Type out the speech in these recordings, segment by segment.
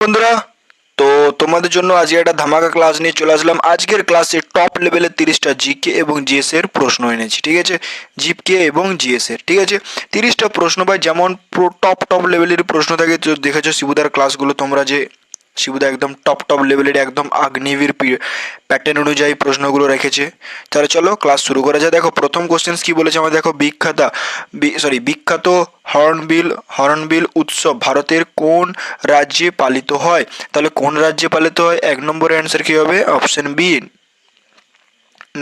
বন্ধুরা, তো তোমাদের জন্য আজকে একটা ধামাকা ক্লাস নিয়ে চলে আসলাম। আজকের ক্লাসে টপ লেভেলের 30টা জিকে এবং জিএস এর প্রশ্ন এনেছি, ঠিক আছে? জিকে এবং জিএস এর, ঠিক আছে? 30টা প্রশ্ন ভাই, যেমন টপ টপ লেভেলের প্রশ্ন থাকে। তো দেখেছো শিবুদার ক্লাসগুলো তোমরা, যে শিবুদা একদম টপ টপ লেভেলের একদম আগ্নেয়গির প্যাটার্ন অনুযায়ী প্রশ্নগুলো রেখেছে। তাহলে চলো ক্লাস শুরু করা যায়। দেখো প্রথম কোশ্চেন কি বলেছে আমাদের, দেখো বিখ্যাত হর্নবিল উৎসব ভারতের কোন রাজ্যে পালিত হয়? তাহলে কোন রাজ্যে পালিত হয়, এক নম্বরের অ্যান্সার কি হবে? Option B,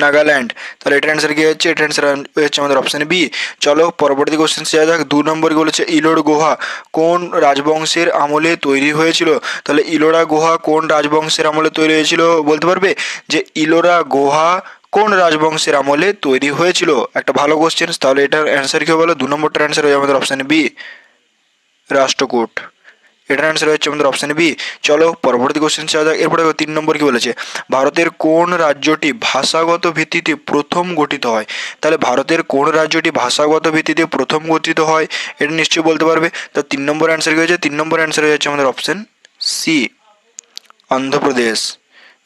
Nagaland. তাহলে এটার অ্যান্সার কি হচ্ছে? এটার অ্যান্সার হচ্ছে আমাদের অপশন বি। চলো পরবর্তী কোশ্চেন যাওয়া যাক। 2 নম্বর কি বলেছে, ইলোর গুহা কোন রাজবংশের আমলে তৈরি হয়েছিল? তাহলে ইলোরা গুহা কোন রাজবংশের আমলে তৈরি হয়েছিল বলতে পারবে? যে ইলোরা গুহা কোন রাজবংশের আমলে তৈরি হয়েছিল? একটা ভালো কোশ্চেন। তাহলে এটার অ্যান্সার কি হবে বলো? 2 নম্বরটার অ্যান্সার হয়ে আমাদের অপশন বি, রাষ্ট্রকূট। এটার অ্যান্সার হচ্ছে আমাদের অপশন বি। চলো পরবর্তী কোশ্চেন যাওয়া যাক। এরপরে 3 নম্বর কি বলেছে, ভারতের কোন রাজ্যটি ভাষাগত ভিত্তিতে প্রথম গঠিত হয়? তাহলে ভারতের কোন রাজ্যটি ভাষাগত ভিত্তিতে প্রথম গঠিত হয়, এটা নিশ্চয়ই বলতে পারবে। তো 3 নম্বর অ্যান্সার কি হয়েছে? 3 নম্বর অ্যান্সার হয়ে যাচ্ছে আমাদের অপশন সি, অন্ধ্রপ্রদেশ।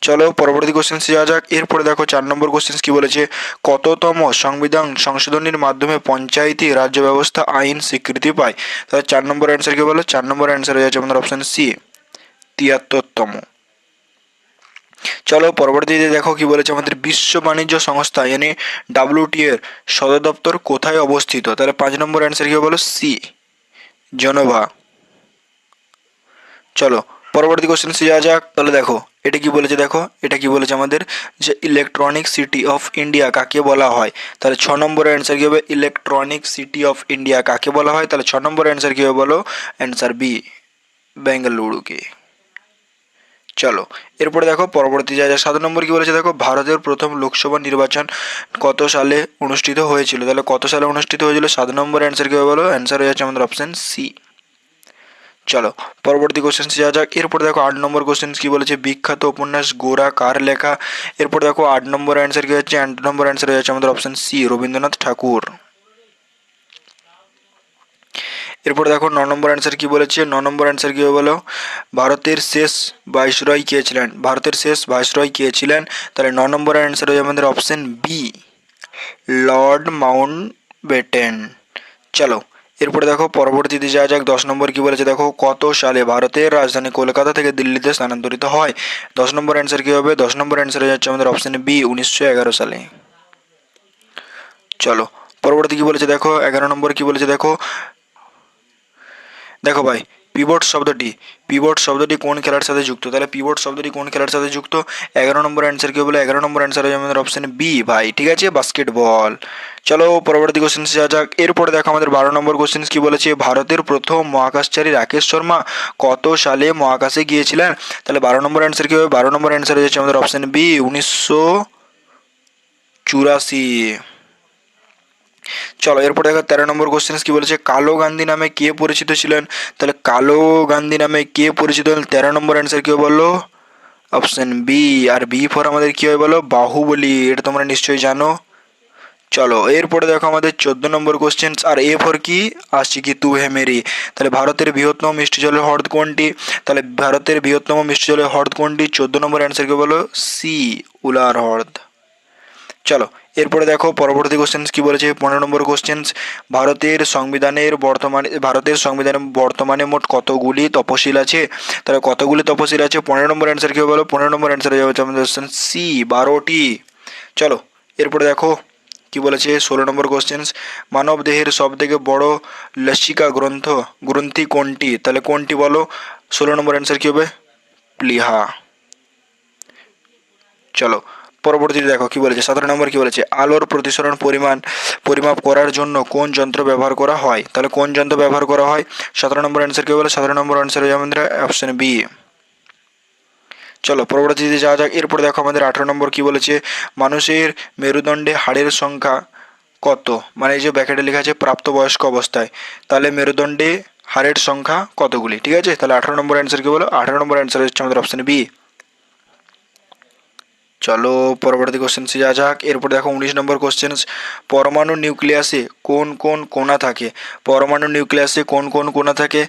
চলো পরবর্তী কোশ্চেন যাওয়া যাক। এরপরে দেখো 4 নম্বর কোশ্চেন কি বলেছে, কততম সংবিধান সংশোধনীর মাধ্যমে পঞ্চায়েতি রাজ্য ব্যবস্থা আইন স্বীকৃতি পায়? তাহলে 4 নম্বর অ্যান্সার কি বলো? 4 নম্বর অ্যান্সার হয়ে যাচ্ছে আমাদের অপশন সি, 73তম। চলো পরবর্তীতে দেখো কি বলেছে আমাদের, বিশ্ব বাণিজ্য সংস্থা মানে ডাব্লিউটি এর সদর দপ্তর কোথায় অবস্থিত? তাহলে 5 নম্বর অ্যান্সার কি বলো? C, Geneva. চলো পরবর্তী কোশ্চেন যাওয়া যাক। তাহলে দেখো এটা কি বলেছে, দেখো এটা কি বলেছে আমাদের, যে ইলেকট্রনিক সিটি অফ ইন্ডিয়া কাকে বলা হয়? তাহলে 6 নম্বরের অ্যান্সার কি হবে? ইলেকট্রনিক সিটি অফ ইন্ডিয়া কাকে বলা হয়? তাহলে 6 নম্বরের অ্যান্সার কি হবে বলো? অ্যান্সার বি, বেঙ্গালুরুকে। চলো এরপরে দেখো পরবর্তী যা যা 7 নম্বর কি বলেছে, দেখো ভারতের প্রথম লোকসভা নির্বাচন কত সালে অনুষ্ঠিত হয়েছিল? তাহলে কত সালে অনুষ্ঠিত হয়েছিল? 7 নম্বরের অ্যান্সার কি হবে বলো? অ্যান্সার হয়ে যাচ্ছে আমাদের অপশন সি। চলো পরবর্তী কোশ্চেন যাওয়া যাক। এরপরে দেখো 8 নম্বর কোশ্চেন কি বলেছে, বিখ্যাত উপন্যাস গোরা কার লেখা? এরপর দেখো 8 নম্বর অ্যান্সার কি হচ্ছে? 8 নম্বর অ্যান্সার হয়ে যাচ্ছে আমাদের অপশন সি, রবীন্দ্রনাথ ঠাকুর। এরপর দেখো 9 নম্বর অ্যান্সার কি বলেছে, 9 নম্বর অ্যান্সার কি হবে বলো? ভারতের শেষ ভাইসরয় কে ছিলেন? ভারতের শেষ ভাইসরয় কে ছিলেন? তাহলে 9 নম্বর অ্যান্সার হয়ে আমাদের অপশন বি, লর্ড মাউন্টব্যাটেন। চলো এরপরে দেখো পরবর্তীতে যাওয়া যাক। 10 নম্বর কি বলেছে, দেখো কত সালে ভারতের রাজধানী কলকাতা থেকে দিল্লিতে স্থানান্তরিত হয়? 10 নম্বর অ্যান্সার কি হবে? 10 নম্বর অ্যান্সার হয়ে যাচ্ছে আমাদের অপশন বি, 1911 সালে। চলো পরবর্তী কি বলেছে, দেখো 11 নম্বর কি বলেছে, দেখো দেখো ভাই, পিভট শব্দটি কোন খেলার সাথে যুক্ত? তাহলে পিভট শব্দটি কোন খেলার সাথে যুক্ত? 11 নম্বর অ্যান্সার কি বলে? 11 নম্বর অ্যান্সার হয়ে আমাদের অপশন বি ভাই, ঠিক আছে, বাস্কেটবল। চলো পরবর্তী কোশ্চেন যাওয়া যাক। এরপরে দেখো আমাদের 12 নম্বর কোশ্চেন কি বলেছে, ভারতের প্রথম মহাকাশচারী রাকেশ শর্মা কত সালে মহাকাশে গিয়েছিলেন? তাহলে 12 নম্বর অ্যান্সার কি হবে? 12 নম্বর অ্যান্সার হয়ে যাচ্ছে আমাদের অপশন বি, 1984। চলো এরপর দেখো 13 নম্বর কোশ্চেন কি বলেছে, কালো গান্ধী নামে কে পরিচিত ছিলেন? তাহলে কালো গান্ধী নামে কে পরিচিত হলেন? 13 নম্বর অ্যান্সার কি হবে বলো? Option B. আর বি ফর আমাদের কি হবে বলো? বাহুবলী। এটা তোমরা নিশ্চয়ই জানো। চলো এরপরে দেখো আমাদের 14 নম্বর কোশ্চেন, আর এ ফর কি আসছি কি তু হে মেরি। তাহলে ভারতের বৃহত্তম মিষ্টি জলের হ্রদ কোনটি? তাহলে ভারতের বৃহত্তম মিষ্টি জলের হ্রদ কোনটি? 14 নম্বর অ্যান্সার কি বলো? সি, উলার হ্রদ। চলো এরপরে দেখো পরবর্তী কোশ্চেন কি বলেছে, 15 নম্বর কোশ্চেন, ভারতের সংবিধানে মোট কতগুলি তপশিল আছে? তাহলে কতগুলি তপশিল আছে? 15 নম্বর অ্যান্সার কি হবে বলো? 15 নম্বর অ্যান্সার হয়ে যাচ্ছে আমাদের অপশন সি, 12টি। চলো এরপরে দেখো কি বলেছে, 16 নম্বর কোশ্চেন, মানব দেহের সব থেকে বড় লসিকা গ্রন্থি কোনটি? তাহলে কোনটি বলো? 16 নম্বর অ্যান্সার কি হবে? প্লিহা। চলো পরবর্তীতে দেখো কি বলেছে, 17 নম্বর কি বলেছে, আলোর প্রতিসরণ পরিমাপ করার জন্য কোন যন্ত্র ব্যবহার করা হয়? তাহলে কোন যন্ত্র ব্যবহার করা হয়? 17 নম্বর অ্যান্সার কি বলে? 17 নম্বর অ্যান্সার হয়ে আমাদের অপশন বি। চলো পরবর্তীতে যাওয়া যাক। এরপর দেখো আমাদের 18 নম্বর কি বলেছে, মানুষের মেরুদণ্ডে হাড়ের সংখ্যা কত? মানে এই যে ব্যাকেটে লেখা আছে প্রাপ্তবয়স্ক অবস্থায়, তাহলে মেরুদণ্ডে হাড়ের সংখ্যা কতগুলি? ঠিক আছে, তাহলে 18 নম্বর অ্যান্সার কি বলো? 18 নম্বর অ্যান্সার হচ্ছে আমাদের অপশন বি, চলো পরবর্তী কোশ্চেন্সে যা যাক। এরপর দেখো 19 নম্বর কোশ্চেন্স, পরমাণু নিউক্লিয়াসে কোন কোন কণা থাকে? পরমাণু নিউক্লিয়াসে কোন কোন কণা থাকে?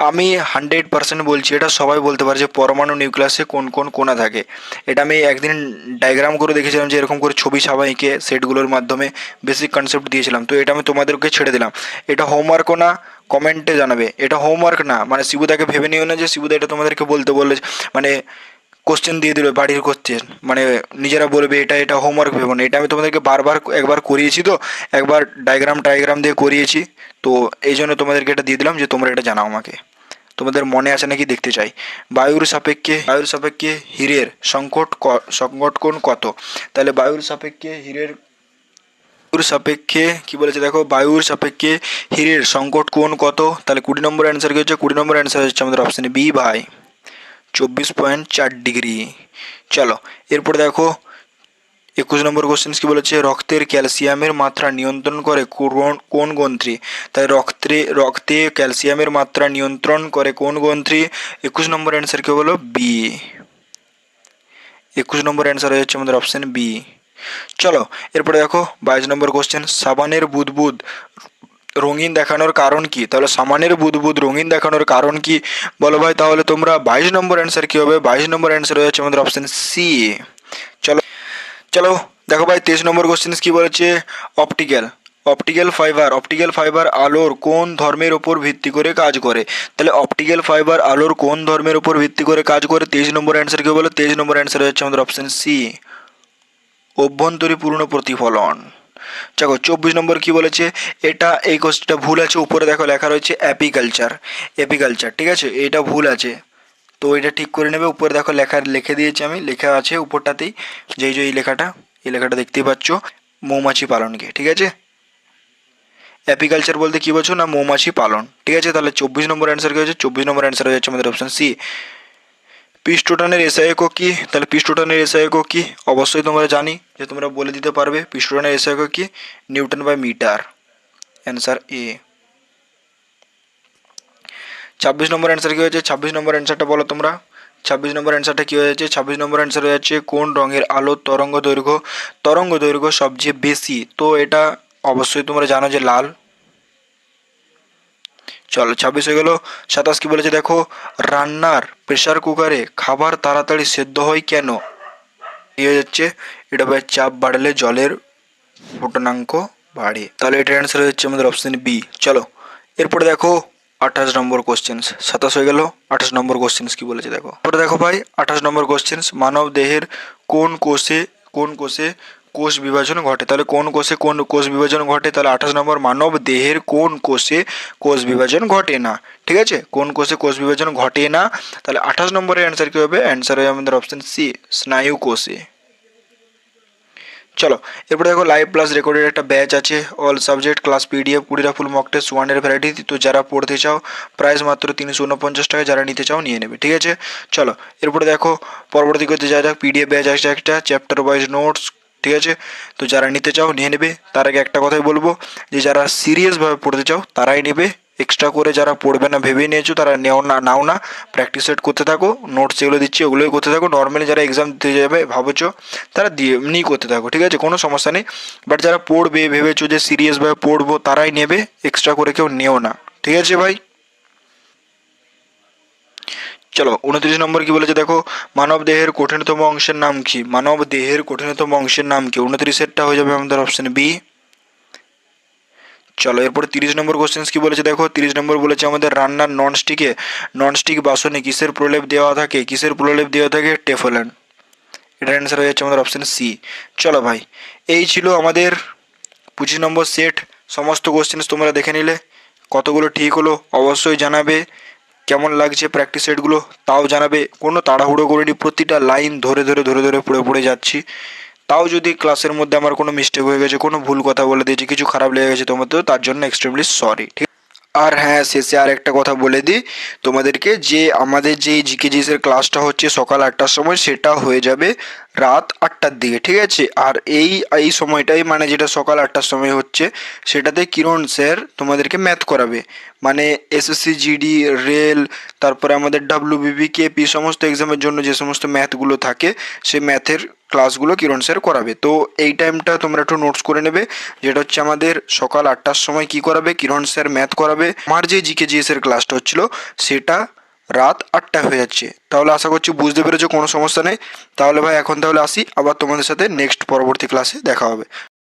আমি 100% বলছি, এটা সবাই বলতে পারে যে পরমাণু নিউক্লিয়াসে কোন কোন কণা থাকে। এটা আমি একদিন ডায়াগ্রাম করে দেখেছিলাম, যে এরকম করে ছবি ছাপা এঁকে সেটগুলোর মাধ্যমে বেসিক কনসেপ্ট দিয়েছিলাম। তো এটা আমি তোমাদেরকে ছেড়ে দিলাম, এটা হোমওয়ার্কও না, কমেন্টে জানাবে। এটা হোমওয়ার্ক না, মানে শিবুদাকে ভেবে নিও না যে শিবুদা এটা তোমাদেরকে বলতে বললে, মানে কোশ্চেন দিয়ে দিল বাড়ির কোশ্চেন, মানে নিজেরা বলবে এটা এটা হোমওয়ার্ক ভেবো না। এটা আমি তোমাদেরকে বারবার একবার করিয়েছি, তো একবার ডায়াগ্রাম দিয়ে করিয়েছি, তো এই জন্য তোমাদেরকে এটা দিয়ে দিলাম যে তোমরা এটা জানাও আমাকে। তোমাদের মনে আছে নাকি দেখতে চাই। বায়ুর সাপেক্ষে হীরের সংকট কোণ কত? তাহলে বায়ুর সাপেক্ষে কি বলেছে দেখো, বায়ুর সাপেক্ষে হীরের সংকট কোণ কত? তাহলে 20 নম্বর অ্যান্সার কি হচ্ছে? 20 নম্বর অ্যান্সার হচ্ছে আমাদের অপশান বি ভাই, 24.4 ডিগ্রি। চলো এরপরে দেখো 21 নম্বর কোশ্চেন কি বলেছে, রক্তের ক্যালসিয়ামের মাত্রা নিয়ন্ত্রণ করে কোন গ্রন্থি? তাই রক্তে ক্যালসিয়ামের মাত্রা নিয়ন্ত্রণ করে কোন গ্রন্থি? 21 নম্বর অ্যান্সার কি হলো? বি। 21 নম্বর অ্যান্সার হয়ে যাচ্ছে আমাদের অপশান বি। চলো এরপরে দেখো 22 নম্বর কোশ্চেন, সাবানের বুদবুদ রঙিন দেখানোর কারণ কি? তাহলে সামানের বুদবুদ রঙিন দেখানোর কারণ কি বলো ভাই? তাহলে তোমরা 22 নম্বর অ্যান্সার কি হবে? 22 নম্বর অ্যান্সার হয়ে যাচ্ছে আমাদের অপশান সি। চলো চলো দেখো ভাই 23 নম্বর কোশ্চেন কি বলেছে, অপটিক্যাল ফাইবার আলোর কোন ধর্মের উপর ভিত্তি করে কাজ করে? তাহলে অপটিক্যাল ফাইবার আলোর কোন ধর্মের উপর ভিত্তি করে কাজ করে? 23 নম্বর অ্যান্সার কি বলো? 23 নম্বর অ্যান্সার হচ্ছে আমাদের অপশান সি, অভ্যন্তরীণ প্রতিফলন। দেখো 24 নম্বর কি বলেছে, এই কোশ্চেনটা ভুল আছে, উপরে দেখো লেখা রয়েছে এপিকালচার, ঠিক আছে, এটা ভুল আছে, তো এটা ঠিক করে নেবে। উপরে দেখো লিখে দিয়েছি আমি, লেখা আছে উপরটাতেই, যে এই লেখাটা দেখতেই পাচ্ছ, মৌমাছি পালনকে, ঠিক আছে। অ্যাপিকালচার বলতে কি বলছো না, মৌমাছি পালন, ঠিক আছে। তাহলে 24 নম্বর অ্যান্সার কি হয়েছে? 24 নম্বর অ্যান্সার হয়ে যাচ্ছে আমাদের অপশন সি। পৃষ্ঠটানের এসআই একক কি? তাহলে পৃষ্ঠটানের এসআই একক কি? অবশ্যই তোমরা জানি যে তোমরা বলে দিতে পারবে পৃষ্ঠটানের এসআই একক কি, newton by metre, answer A. 26 নম্বর অ্যান্সার কি হয়েছে? 26 নম্বর অ্যান্সারটা বলো তোমরা। 26 নম্বর অ্যান্সারটা কী হয়ে যাচ্ছে? 26 নম্বর অ্যান্সার হয়ে যাচ্ছে কোন রঙের আলোর তরঙ্গ দৈর্ঘ্য সবচেয়ে বেশি? তো এটা অবশ্যই তোমরা জানো যে লাল। চলো 26 হয়ে গেল। 27 কি বলেছে দেখো, রান্নার প্রেসার কুকারে খাবার তাড়াতাড়ি সেদ্ধ হয় কেন? কি হয়ে যাচ্ছে? এটা ভাই চাপ বাড়লে জলের ফোটনাঙ্ক বাড়ে, তাহলে এটার অ্যান্সার হয়ে যাচ্ছে আমাদের অপশন বি। চলো এরপরে দেখো 28 নম্বর কোশ্চেন্স, 27 হয়ে গেল। 28 নম্বর কোশ্চেন্স কি বলেছে দেখো, এরপরে দেখো ভাই 28 নম্বর কোশ্চেন্স, মানব দেহের কোন কোষে কোষ বিভাজন ঘটে? তাহলে কোন কোষ বিভাজন ঘটে? তাহলে 28 নম্বর, মানব দেহের কোন কোষে কোষ বিভাজন ঘটে না, ঠিক আছে, কোন কোষে কোষ বিভাজন ঘটে না। তাহলে 28 নম্বরের অ্যান্সার কি হবে? অ্যান্সার হবে আমাদের অপশন সি, স্নায়ু কোষে। চলো এরপরে দেখো লাইভ প্লাস রেকর্ডের একটা ব্যাচ আছে, অল সাবজেক্ট ক্লাস পিডিএফ 20টা ফুল মক টেস্ট 1 ভ্যারাইটি। তো যারা পড়তে চাও প্রাইস মাত্র 349 টাকা, যারা নিতে চাও নিয়ে নেবে, ঠিক আছে। চলো এরপরে দেখো পরবর্তী করতে যা যাক, পিডিএফ ব্যাচ আছে একটা, চ্যাপ্টার ওয়াইজ নোটস, ঠিক আছে। তো যারা নিতে চাও নিয়ে নেবে। তার আগে একটা কথাই বলবো, যে যারা সিরিয়াসভাবে পড়তে চাও তারাই নেবে, এক্সট্রা করে যারা পড়বে না ভেবে নিয়েছো তারা নাও না, প্র্যাকটিস সেট করতে থাকো, নোটস যেগুলো দিচ্ছি ওগুলোই করতে থাকো। নর্মালি যারা এক্সাম দিতে যাবে ভাবছো তারা দিয়ে এমনি করতে থাকো, ঠিক আছে, কোনো সমস্যা নেই। বাট যারা পড়বে ভেবেছো যে সিরিয়াসভাবে পড়বো তারাই নেবে, এক্সট্রা করে কেউ নেও না, ঠিক আছে ভাই। চলো 29 নম্বর কি বলেছে দেখো, মানব দেহের কঠিনতম অংশের নাম কি? 29-এরটা হয়ে যাবে আমাদের অপশন বি। চলো এরপরে 30 নম্বর কোশ্চেন কি বলেছে দেখো, 30 নম্বর বলেছে আমাদের রান্নার ননস্টিক বাসনে কিসের প্রলেপ দেওয়া থাকে? টেফলন। এটার অ্যান্সার হয়ে যাচ্ছে আমাদের অপশন সি। চলো ভাই এই ছিল আমাদের 25 নম্বর সেট, সমস্ত কোশ্চেন তোমরা দেখে নিলে, কতগুলো ঠিক হলো অবশ্যই জানাবে, কেমন লাগছে প্র্যাকটিস সেটগুলো তাও জানাবে। কোনো তাড়াহুড়ো করিনি, প্রতিটা লাইন ধরে পড়ে যাচ্ছি। তাও যদি ক্লাসের মধ্যে আমার কোনো মিস্টেক হয়ে গেছে, কোনো ভুল কথা বলে দিয়েছি, কিছু খারাপ লেগে গেছে তোমার, তো তার জন্য এক্সট্রিমলি সরি, ঠিক। আর হ্যাঁ, শেষে আর একটা কথা বলে দিই তোমাদেরকে, যে আমাদের যে জিকেজিএসের ক্লাসটা হচ্ছে সকাল 8টার সময়, সেটা হয়ে যাবে রাত 8টার দিকে, ঠিক আছে। আর এই সময়টাই, মানে যেটা সকাল 8টার সময় হচ্ছে, সেটাতে কিরণ স্যার তোমাদেরকে ম্যাথ করাবে, মানে এসএসসি জিডি রেল, তারপরে আমাদের ডাব্লিউবিপি কেপি সমস্ত এক্সামের জন্য যে সমস্ত ম্যাথগুলো থাকে, সেই ম্যাথের ক্লাসগুলো কিরণ স্যার করাবে। তো এই টাইমটা তোমরা একটু নোটস করে নেবে, যেটা হচ্ছে আমাদের সকাল 8টার সময় কি করাবে, কিরণ স্যার ম্যাথ করাবে। আমার যে জিকে জিএস এর ক্লাসটা হচ্ছিল সেটা রাত 8টায় হয়ে যাচ্ছে। তাহলে আশা করছি বুঝতে পেরেছো, কোনো সমস্যা নেই। তাহলে ভাই এখন তাহলে আসি, আবার তোমাদের সাথে নেক্সট পরবর্তী ক্লাসে দেখা হবে।